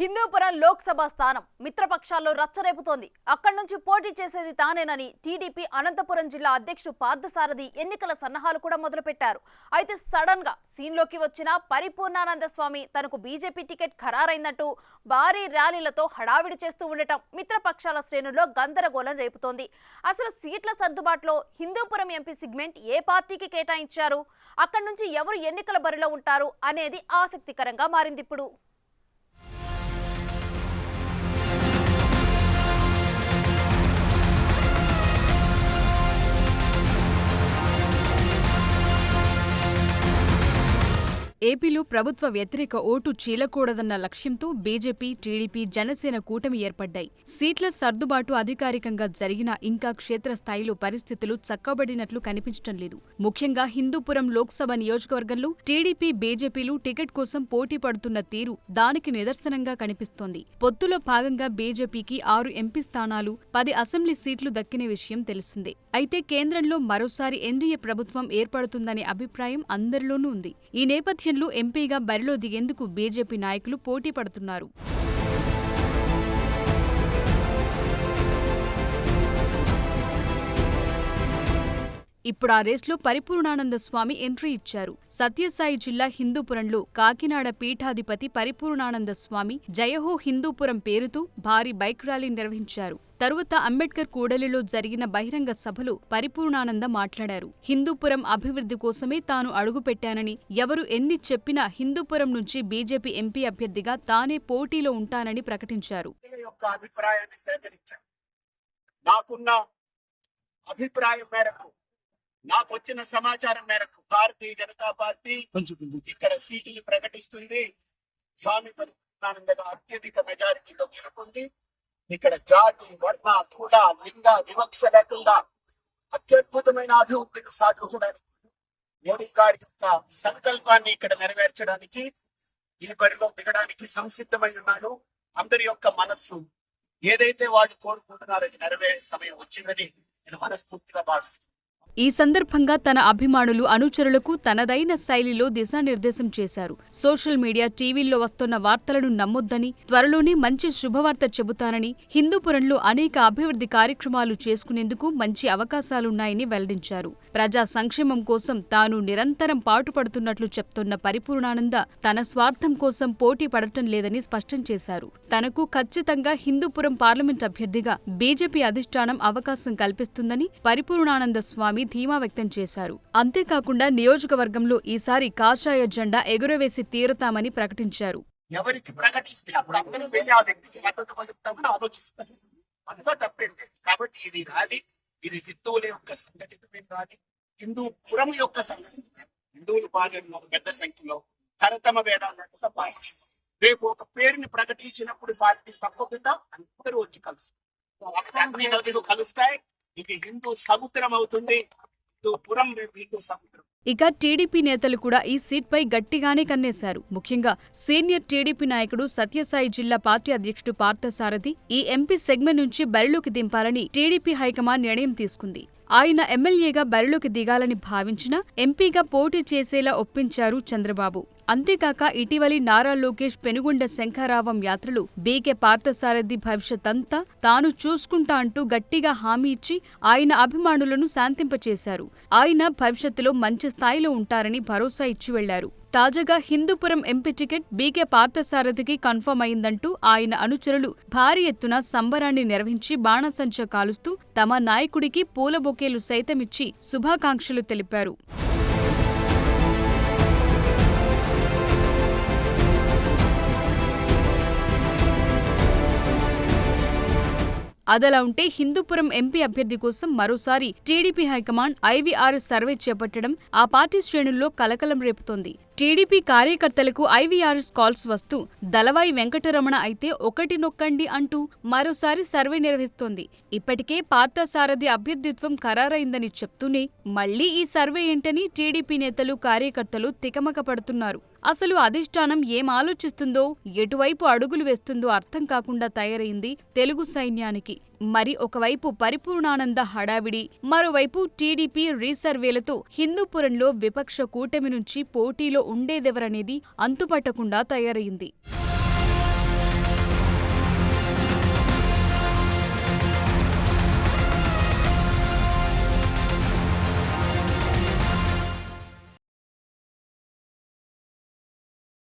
హిందూపురం లోక్సభ స్థానం మిత్రపక్షాల్లో రచ్చరేపుతోంది. అక్కడి నుంచి పోటీ చేసేది తానేనని టీడీపీ అనంతపురం జిల్లా అధ్యక్షుడు పార్థసారథి ఎన్నికల సన్నాహాలు కూడా మొదలుపెట్టారు. అయితే సడన్ గా సీన్లోకి వచ్చిన పరిపూర్ణానంద స్వామి తనకు బీజేపీ టికెట్ ఖరారైందంటూ భారీ ర్యాలీలతో హడావిడి చేస్తూ ఉండటం మిత్రపక్షాల శ్రేణుల్లో గందరగోళం రేపుతోంది. అసలు సీట్ల సర్దుబాటులో హిందూపురం ఎంపీ సెగ్మెంట్ ఏ పార్టీకి కేటాయించారు, అక్కడి నుంచి ఎవరు ఎన్నికల బరిలో ఉంటారు అనేది ఆసక్తికరంగా మారింది. ఇప్పుడు ఏపీలో ప్రభుత్వ వ్యతిరేక ఓటు చీలకూడదన్న లక్ష్యంతో బీజేపీ, టీడీపీ, జనసేన కూటమి ఏర్పడ్డాయి. సీట్ల సర్దుబాటు అధికారికంగా జరిగినా ఇంకా క్షేత్రస్థాయిలో పరిస్థితులు చక్కబడినట్లు కనిపించడం లేదు. ముఖ్యంగా హిందూపురం లోక్సభ నియోజకవర్గంలో టీడీపీ, బీజేపీలు టికెట్ కోసం పోటీ పడుతున్న తీరు దానికి నిదర్శనంగా కనిపిస్తోంది. పొత్తులో భాగంగా బీజేపీకి 6 ఎంపీ స్థానాలు, 10 అసెంబ్లీ సీట్లు దక్కిన విషయం తెలిసిందే. అయితే కేంద్రంలో మరోసారి ఎన్డీఏ ప్రభుత్వం ఏర్పడుతుందనే అభిప్రాయం అందరిలోనూ ఉంది. ఈ నేపథ్యంలో ఎంపీగా బరిలో దిగేందుకు బీజేపీ నాయకులు పోటీ పడుతున్నారు. ఇప్పుడు ఆ రేస్లో పరిపూర్ణానంద స్వామి ఎంట్రీ ఇచ్చారు. సత్యసాయి జిల్లా హిందూపురంలో కాకినాడ పీఠాధిపతి పరిపూర్ణానంద స్వామి జయహో హిందూపురం పేరుతో భారీ బైక్ ర్యాలీ నిర్వహించారు. తరువాత అంబేడ్కర్ కూడలిలో జరిగిన బహిరంగ సభలో పరిపూర్ణానంద మాట్లాడారు. హిందూపురం అభివృద్ధి కోసమే తాను అడుగుపెట్టానని, ఎవరు ఎన్ని చెప్పినా హిందూపురం నుంచి బీజేపీ ఎంపీ అభ్యర్థిగా తానే పోటీలో ఉంటానని ప్రకటించారు. నాకొచ్చిన సమాచారం మేరకు భారతీయ జనతా పార్టీ ఇక్కడ సీటులు ప్రకటిస్తుంది. స్వామి పరిపూర్ణానందగా అత్యధిక మెజారిటీలో గెలుపొంది ఇక్కడ జాతి, వర్ణ, కుల, లింగ వివక్ష లేకుండా అత్యద్భుతమైన అభివృద్ధిని సాధించడానికి, మోడీ గారి యొక్క సంకల్పాన్ని ఇక్కడ నెరవేర్చడానికి ఈ బరిలో దిగడానికి సంసిద్ధమై ఉన్నారు. అందరి యొక్క మనస్సు ఏదైతే వాళ్ళు కోరుకుంటున్నారో అది నెరవేరే సమయం వచ్చిందని నేను మనస్ఫూర్తిగా భావిస్తున్నాను. ఈ సందర్భంగా తన అభిమానులు, అనుచరులకు తనదైన శైలిలో దిశానిర్దేశం చేశారు. సోషల్ మీడియా, టీవీల్లో వస్తున్న వార్తలను నమ్మొద్దని, త్వరలోనే మంచి శుభవార్త చెబుతానని, హిందూపురంలో అనేక అభివృద్ధి కార్యక్రమాలు చేసుకునేందుకు మంచి అవకాశాలున్నాయని వెల్లడించారు. ప్రజా సంక్షేమం కోసం తాను నిరంతరం పాటుపడుతున్నట్లు చెప్తున్న పరిపూర్ణానంద తన స్వార్థం కోసం పోటీ పడటం లేదని స్పష్టం చేశారు. తనకు ఖచ్చితంగా హిందూపురం పార్లమెంట్ అభ్యర్థిగా బీజేపీ అధిష్టానం అవకాశం కల్పిస్తుందని పరిపూర్ణానంద స్వామి ధీమా వ్యక్తం చేశారు. అంతేకాకుండా నియోజకవర్గంలో ఈసారి కాషాయ జెండా ఎగురవేసి తీరుతామని ప్రకటించారు. ఎవరికి ప్రకటిస్తే అప్పుడు అందరూ వెళ్ళి ఆ వ్యక్తికి మద్దతు పలుకుతామని ఆలోచిస్తారు. అందులో తప్పేంటి. కాబట్టి ఇది ర్యాలీ, ఇది హిందువుల యొక్క సంఘటితమైన ర్యాలీ, హిందూపురం యొక్క సంఘటన. హిందువులు పాల్గొన్న పెద్ద సంఖ్యలో తరతమ వేదాలు పార్టీ రేపు ఒక పేరుని ప్రకటించినప్పుడు పార్టీ తప్పకుండా అందరూ వచ్చి కలుస్తారు. అన్ని నదులు కలుస్తాయి. ఇది హిందూ సముద్రం అవుతుంది. హిందూపురం రేపు హిందూ సముద్రం. ఇక టీడీపీ నేతలు కూడా ఈ సీట్పై గట్టిగానే కన్నేశారు. ముఖ్యంగా సీనియర్ టీడీపీ నాయకుడు సత్యసాయి జిల్లా పార్టీ అధ్యక్షుడు పార్థసారథి ఈ ఎంపీ సెగ్మెంట్ నుంచి బరిలోకి దింపాలని టీడీపీ హైకమాండ్ నిర్ణయం తీసుకుంది. ఆయన ఎమ్మెల్యేగా బరిలోకి దిగాలని భావించినా ఎంపీగా పోటీ చేసేలా ఒప్పించారు చంద్రబాబు. అంతేకాక ఇటీవలి నారా లోకేష్ పెనుగొండ శంఖారావం యాత్రలు బీకే పార్థసారథి భవిష్యత్తంతా తాను చూసుకుంటా అంటూ గట్టిగా హామీ ఇచ్చి ఆయన అభిమానులను శాంతింపచేశారు. ఆయన భవిష్యత్తులో మంచి స్థాయిలో ఉంటారని భరోసా ఇచ్చి వెళ్లారు. తాజాగా హిందూపురం ఎంపీ టికెట్ బీకే పార్థసారథికి కన్ఫర్మ్ అయిందంటూ ఆయన అనుచరులు భారీ ఎత్తున సంబరాన్ని నిర్వహించి బాణసంచా కాలుస్తూ తమ నాయకుడికి పూల బొకేలు సైతమిచ్చి శుభాకాంక్షలు తెలిపారు. అదలా ఉంటే హిందూపురం ఎంపీ అభ్యర్థి కోసం మరోసారి టీడీపీ హైకమాండ్ ఐవీఆర్ సర్వే చేపట్టడం ఆ పార్టీ శ్రేణుల్లో కలకలం రేపుతోంది. టీడీపీ కార్యకర్తలకు ఐవీఆర్ఎస్ కాల్స్ వస్తూ దళవాయి వెంకటరమణ అయితే ఒకటి నొక్కండి అంటూ మరోసారి సర్వే నిర్వహిస్తోంది. ఇప్పటికే పార్థసారథి అభ్యర్థిత్వం ఖరారైందని చెప్తూనే మళ్లీ ఈ సర్వే ఏంటని టీడీపీ నేతలు, కార్యకర్తలు తికమక పడుతున్నారు. అసలు అధిష్టానం ఏం ఆలోచిస్తుందో, ఎటువైపు అడుగులు వేస్తుందో అర్థం కాకుండా తయారైంది తెలుగు సైన్యానికి. మరి ఒకవైపు పరిపూర్ణానంద హడావిడి, మరోవైపు టీడీపీ రీసర్వేలతో హిందూపురంలో విపక్ష కూటమి నుంచి పోటీలో ఉండేదెవరనేది అంతుపట్టకుండా తయారైంది.